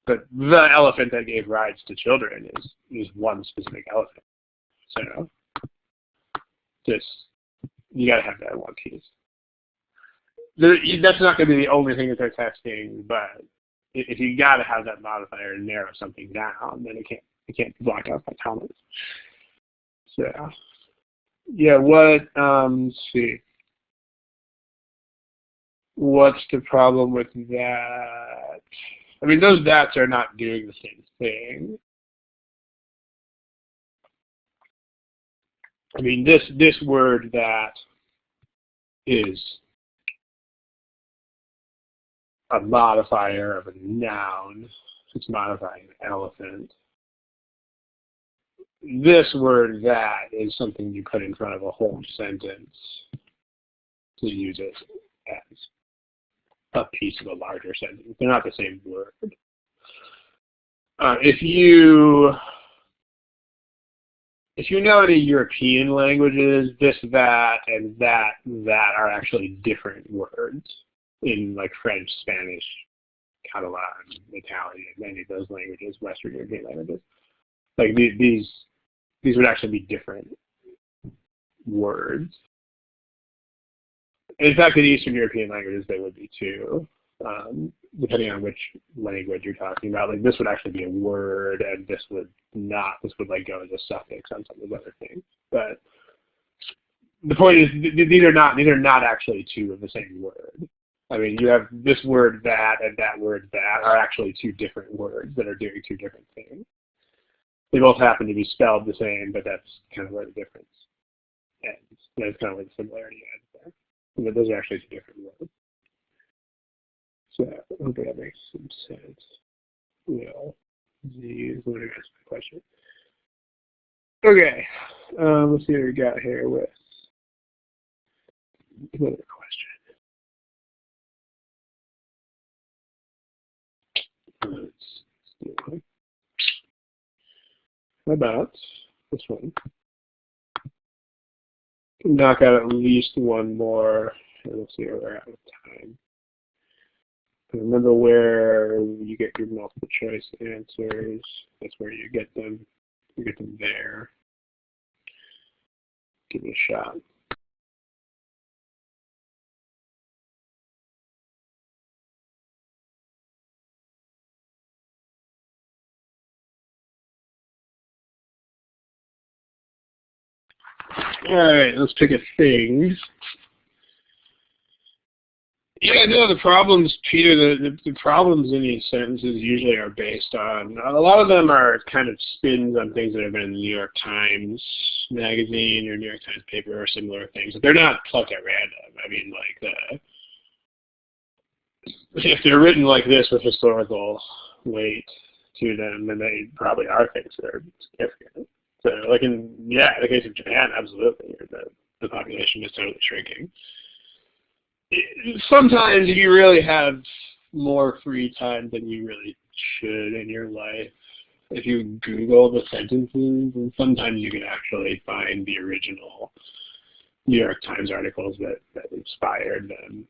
But the elephant that gave rides to children is one specific elephant. So just, you got to have that one piece. That's not going to be the only thing that they're testing, but if you got to have that modifier to narrow something down, then it can't be blocked out by commas. So yeah, let's see. What's the problem with that? I mean, those that's are not doing the same thing. I mean, this word that is a modifier of a noun. It's modifying an elephant. This word that is something you put in front of a whole sentence to use it as a piece of a larger sentence. They're not the same word. If you know any European languages, this, that, and that are actually different words in like French, Spanish, Catalan, Italian, many of those languages, Western European languages. Like these would actually be different words. In fact, in Eastern European languages, they would be too, depending on which language you're talking about. Like this would actually be a word, and this would not. This would like go as a suffix on some of those other things. But the point is, these are not actually two of the same word. I mean, you have this word that and that word that are actually two different words that are doing two different things. They both happen to be spelled the same, but that's kind of where the difference ends. That's kind of where the similarity ends there. But those are actually two different words. So I hope that makes some sense. Well, geez, let me ask my question. Okay, let's see what we got here with another question. Let's see. How about this one? Knock out at least one more, and we'll see where we're at with time. Remember where you get your multiple choice answers. That's where you get them. You get them there. Give it a shot. All right, let's pick a thing. Yeah, no, the problems, Peter, the problems in these sentences usually are based on, a lot of them are kind of spins on things that have been in the New York Times magazine or New York Times paper or similar things. But they're not plucked at random. I mean, like, if they're written like this with historical weight to them, then they probably are things that are significant. So, like in the case of Japan, absolutely, the population is totally shrinking. Sometimes you really have more free time than you really should in your life. If you Google the sentences, and sometimes you can actually find the original New York Times articles that inspired them,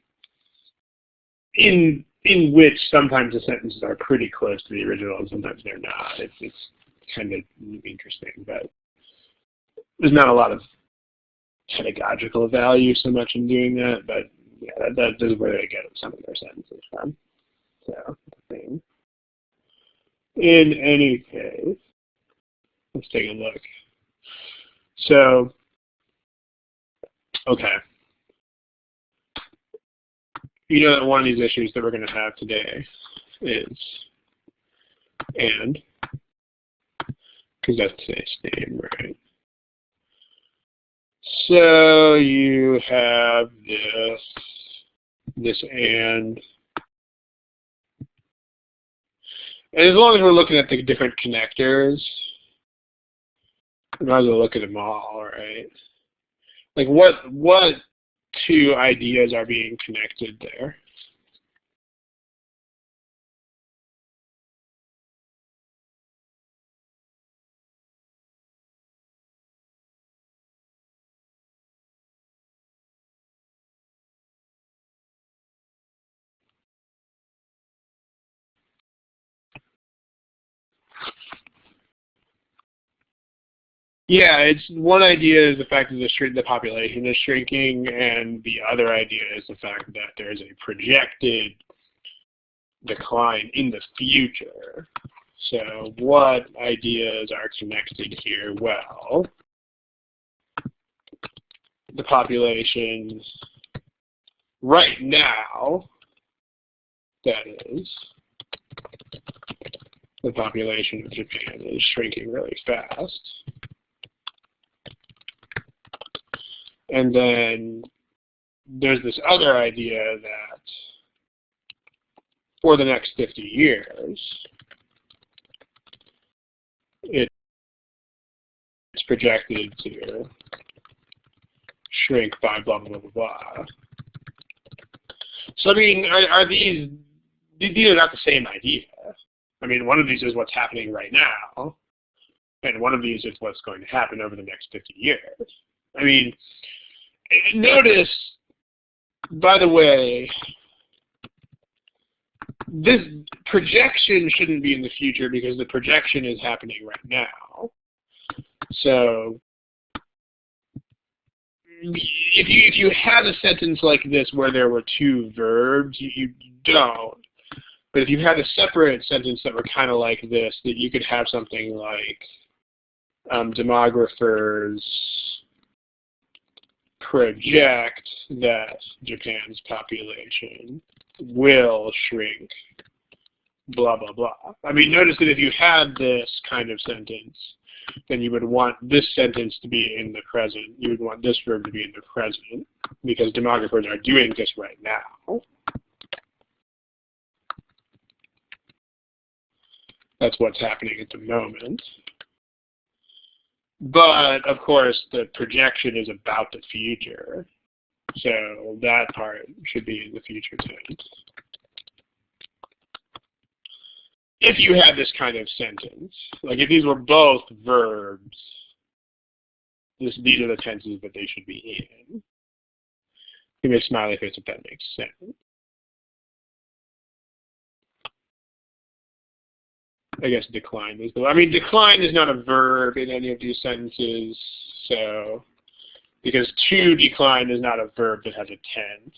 in which sometimes the sentences are pretty close to the original and sometimes they're not. It's kind of interesting, but there's not a lot of pedagogical value so much in doing that, but yeah, that is where they get some of their sentences from. So, in any case, let's take a look. So, okay. You know that one of these issues that we're going to have today is and, because that's its name, right? So you have this and as long as we're looking at the different connectors, we might as well look at them all, right? Like what two ideas are being connected there? Yeah, it's one idea is the fact that the population is shrinking, and the other idea is the fact that there is a projected decline in the future. So what ideas are connected here? Well, the population right now, that is, the population of Japan is shrinking really fast. And then there's this other idea that for the next 50 years, it's projected to shrink by blah, blah, blah, blah. So, I mean, are these are not the same idea. I mean, one of these is what's happening right now, and one of these is what's going to happen over the next 50 years. I mean, notice, by the way, this projection shouldn't be in the future because the projection is happening right now. So if you had a sentence like this where there were two verbs, you don't. But if you had a separate sentence that were kind of like this, that you could have something like demographers project that Japan's population will shrink, blah, blah, blah. I mean, notice that if you had this kind of sentence, then you would want this sentence to be in the present. You would want this verb to be in the present, because demographers are doing this right now. That's what's happening at the moment. But, of course, the projection is about the future. So that part should be in the future tense. If you had this kind of sentence, like if these were both verbs, these are the tenses that they should be in. Give me a smiley face if that makes sense. I guess decline is I mean, decline is not a verb in any of these sentences, so, because to decline is not a verb that has a tense.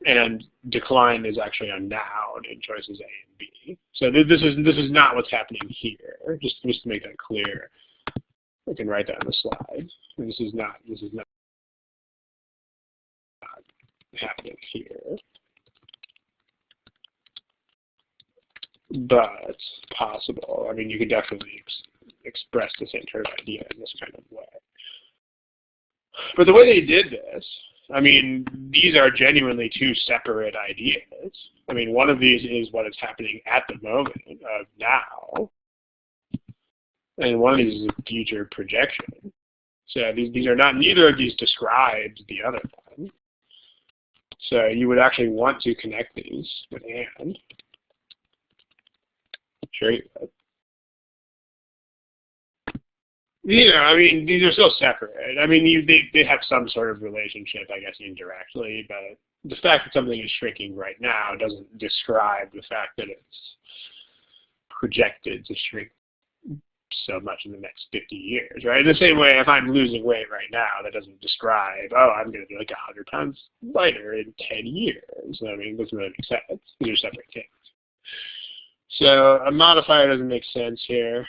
And decline is actually a noun in choices A and B. So this is not what's happening here. Just to make that clear, I can write that on the slide. This is not happening here. But possible. I mean, you could definitely express the same sort of idea in this kind of way. But the way they did this, I mean, these are genuinely two separate ideas. I mean, one of these is what is happening at the moment of now, and one of these is a future projection. So these are not, neither of these describes the other one. So you would actually want to connect these with and. Sure you would. You know, I mean, these are still separate. I mean, they have some sort of relationship, I guess, indirectly, but the fact that something is shrinking right now doesn't describe the fact that it's projected to shrink so much in the next 50 years, right? In the same way, if I'm losing weight right now, that doesn't describe, oh, I'm going to be like 100 pounds lighter in 10 years. I mean, it doesn't really make sense. These are separate things. So a modifier doesn't make sense here.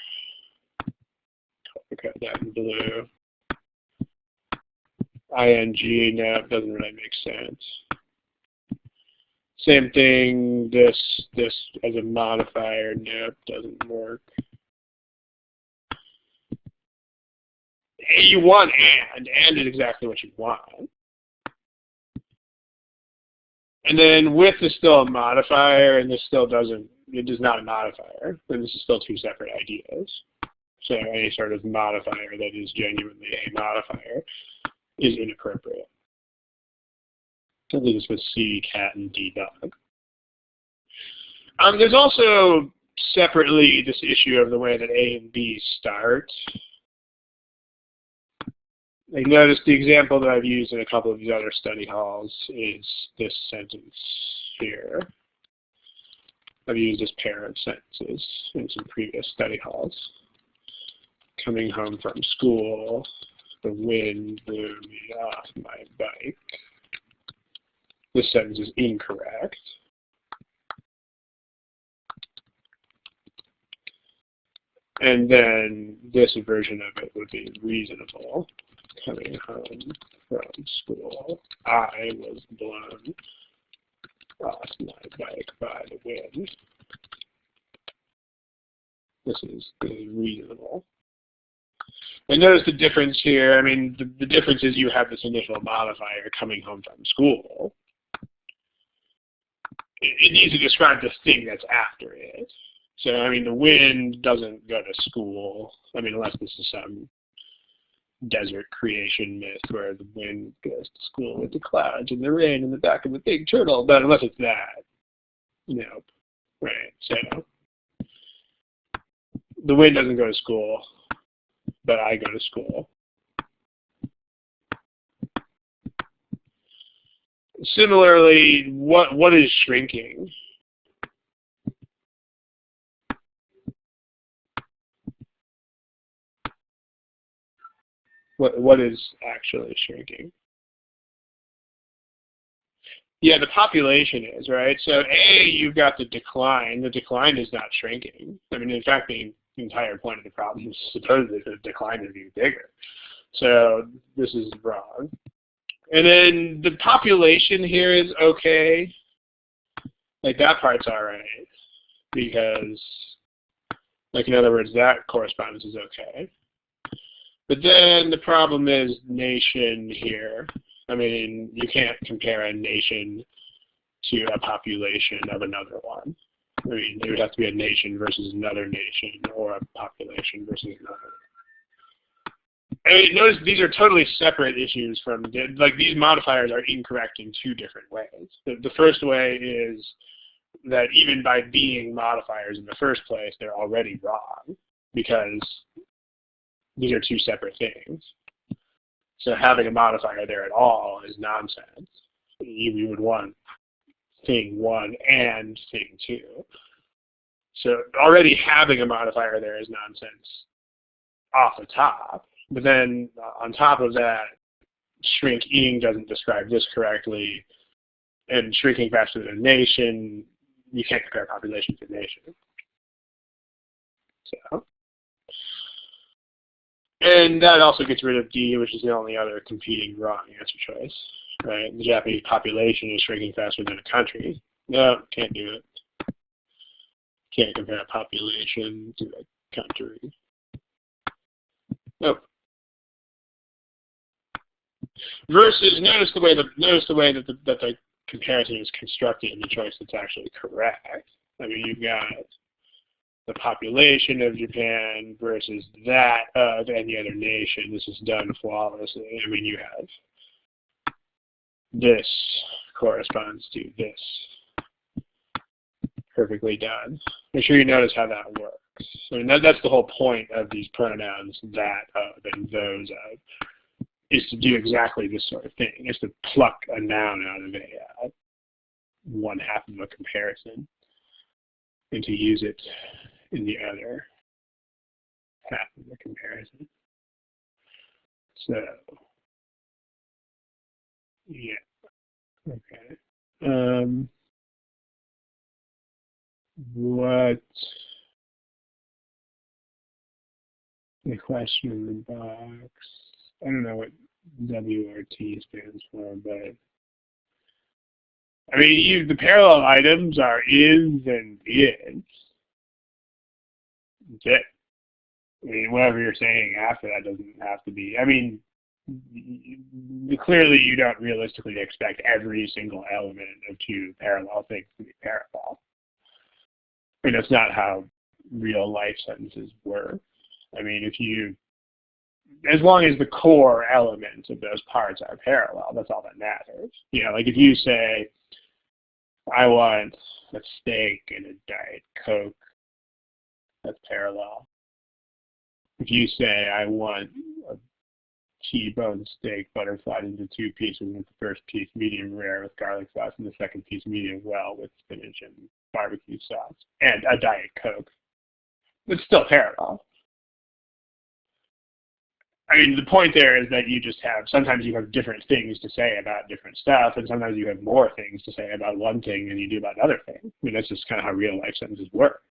Cut that in blue. ING, no, it doesn't really make sense. Same thing, this as a modifier, nope, doesn't work. You want and is exactly what you want. And then with is still a modifier, and this still doesn't, it is not a modifier. And this is still two separate ideas. So any sort of modifier that is genuinely a modifier is inappropriate. I think it's with C, cat, and D, dog. There's also separately this issue of the way that A and B start. Like notice the example that I've used in a couple of these other study halls is this sentence here. I've used this pair of sentences in some previous study halls. Coming home from school, the wind blew me off my bike. This sentence is incorrect. And then this version of it would be reasonable. Coming home from school, I was blown off my bike by the wind. This is reasonable. And notice the difference here. I mean, the difference is you have this initial modifier, coming home from school. It needs to describe the thing that's after it. So, I mean, the wind doesn't go to school. I mean, unless this is some desert creation myth where the wind goes to school with the clouds and the rain in the back of a big turtle. But unless it's that, nope. Right, so the wind doesn't go to school, but I go to school. Similarly, what is shrinking? What is actually shrinking? Yeah, the population is, right? So A, you've got the decline. The decline is not shrinking. I mean, in fact, the entire point of the problem is supposedly the decline is getting bigger. So this is wrong. And then the population here is okay. Like that part's all right. Because, like in other words, that correspondence is okay. But then the problem is nation here. I mean, you can't compare a nation to a population of another one. I mean, it would have to be a nation versus another nation, or a population versus another. I mean, notice these are totally separate issues from, like, these modifiers are incorrect in two different ways. The first way is that even by being modifiers in the first place, they're already wrong, because these are two separate things. So having a modifier there at all is nonsense. You would want thing one and thing two. So already having a modifier there is nonsense off the top. But then on top of that, shrinking doesn't describe this correctly. And shrinking faster than a nation, you can't compare population to nation. So. And that also gets rid of D, which is the only other competing wrong answer choice, right? The Japanese population is shrinking faster than a country. No, can't do it. Can't compare a population to a country. Nope. Versus, notice the way that the comparison is constructed in the choice that's actually correct. I mean, you've got the population of Japan versus that of any other nation. This is done flawlessly. I mean, you have this corresponds to this. Perfectly done. Make sure you notice how that works. I mean, that's the whole point of these pronouns, that of and those of, is to do exactly this sort of thing. Is to pluck a noun out of a one half of a comparison and to use it in the other half of the comparison. So, yeah, okay. What the question in the box? I don't know what WRT stands for, but I mean, the parallel items are is and is. That's it. I mean, whatever you're saying after that doesn't have to be. I mean, clearly you don't realistically expect every single element of two parallel things to be parallel. I mean, that's not how real life sentences work. I mean, as long as the core elements of those parts are parallel, that's all that matters. You know, like if you say, I want a steak and a Diet Coke, that's parallel. If you say, I want a T-bone steak butterflied into two pieces, with the first piece medium rare with garlic sauce and the second piece medium well with spinach and barbecue sauce, and a Diet Coke, it's still parallel. I mean, the point there is that sometimes you have different things to say about different stuff, and sometimes you have more things to say about one thing than you do about another thing. I mean, that's just kind of how real life sentences work.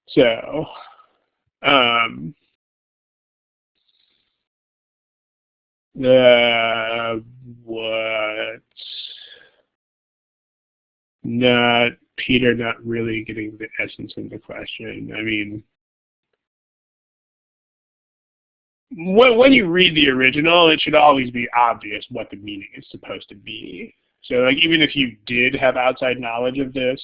So, Peter not really getting the essence of the question. I mean, when you read the original, it should always be obvious what the meaning is supposed to be. So, like, even if you did have outside knowledge of this,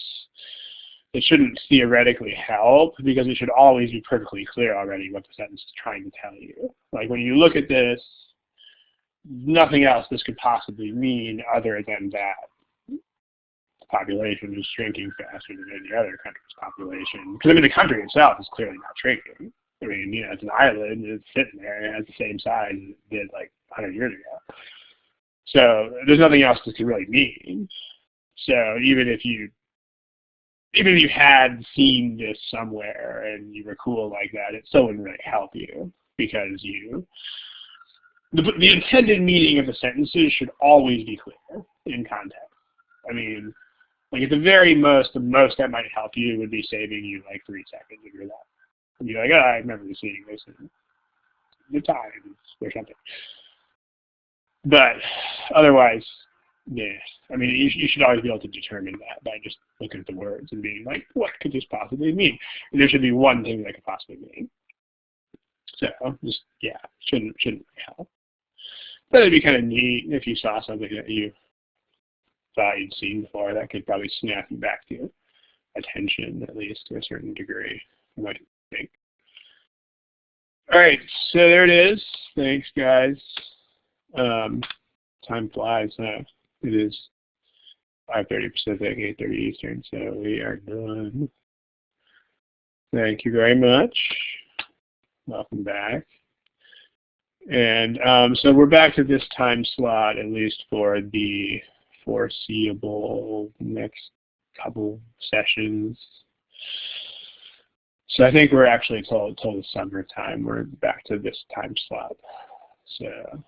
it shouldn't theoretically help, because it should always be perfectly clear already what the sentence is trying to tell you. Like, when you look at this, nothing else this could possibly mean other than that the population is shrinking faster than any other country's population. Because, I mean, the country itself is clearly not shrinking. I mean, you know, it's an island, it's sitting there, and it has the same size as it did like 100 years ago. So there's nothing else this could really mean. So even if you had seen this somewhere and you were cool like that, it still wouldn't really help you, because the intended meaning of the sentences should always be clear in context. I mean, like at the very most, the most that might help you would be saving you like 3 seconds of your life. And you're like, oh, I remember seeing this in the Times or something. But otherwise, yeah. I mean, you should always be able to determine that by just looking at the words and being like, what could this possibly mean? And there should be one thing that could possibly mean. So just, yeah, shouldn't really help. But it'd be kind of neat if you saw something that you thought you'd seen before that could probably snap you back to attention, at least to a certain degree, I might think. All right, so there it is. Thanks, guys. Time flies, huh? It is 5:30 Pacific, 8:30 Eastern, so we are done. Thank you very much. Welcome back. And so we're back to this time slot, at least for the foreseeable next couple sessions. So I think we're actually till the summertime. We're back to this time slot. So,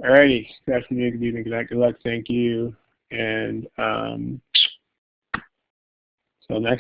alrighty. Good afternoon, good evening, good luck. Thank you. And till next.